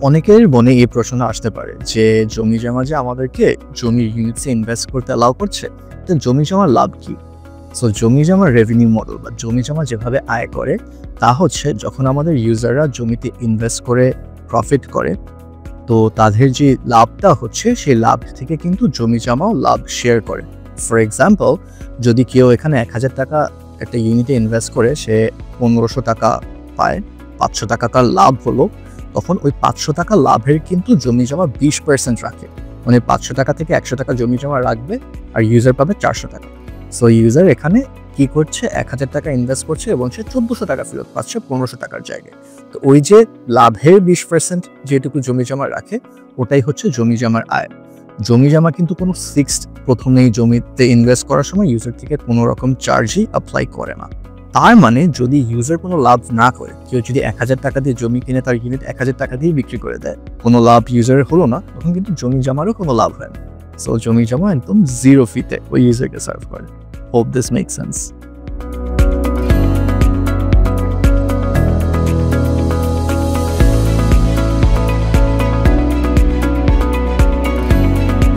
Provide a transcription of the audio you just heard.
অনেকের মনে এই প্রশ্ন আসতে পারে যে জমি জমা যে আমাদেরকে জমির ইউনিটসে ইনভেস্ট করতে অ্যালাউ করছে, তো জমি জমার লাভ কি? সো জমি জমার রেভিনিউ মডেল বা জমি জমা যেভাবে আয় করে তা হচ্ছে যখন আমাদের ইউজাররা জমিতে ইনভেস্ট করে প্রফিট করে, তো তাদের যে লাভটা হচ্ছে সেই লাভ থেকে কিন্তু জমি জমাও লাভ শেয়ার করে। ফর এক্সাম্পল, যদি কেউ এখানে 1000 টাকা একটা ইউনিটে ইনভেস্ট করে সে 1500 টাকা পায়, 500 টাকা তার লাভ হলো, তখন ওই 500 টাকা লাভের কিন্তু জমি জমা 20% রাখে। মানে 500 টাকা থেকে 100 টাকা জমি জমা রাখবে আর ইউজার পাবে 400 টাকা। সো ইউজার এখানে কি করছে, 1000 টাকা ইনভেস্ট করছে এবং সে 1400 টাকা ফেরত পাচ্ছে 1500 টাকার জায়গায়। তো ওই যে লাভের 20% যেটুকু জমি জমা রাখে ওটাই হচ্ছে জমি জমার আয়। জমি জমা কিন্তু কোনো ফিক্সড প্রথমেই জমিতে ইনভেস্ট করার সময় ইউজার থেকে কোনো রকম চার্জই অ্যাপ্লাই করে না। তার মানে যদি ইউজার কোনো লাভ না করে, কেউ যদি 1000 টাকা দিয়ে জমি কিনে তার ইউনিট 1000 টাকা দিয়ে বিক্রি করে দেয়, কোনো লাভ ইউজারের হলো না, তখন কিন্তু জমি জমারও কোনো লাভ হয় না। সো জমি জমা একদম জিরো ফিতে ওই ইউজারকে সার্ভ করে। Hope this make sense.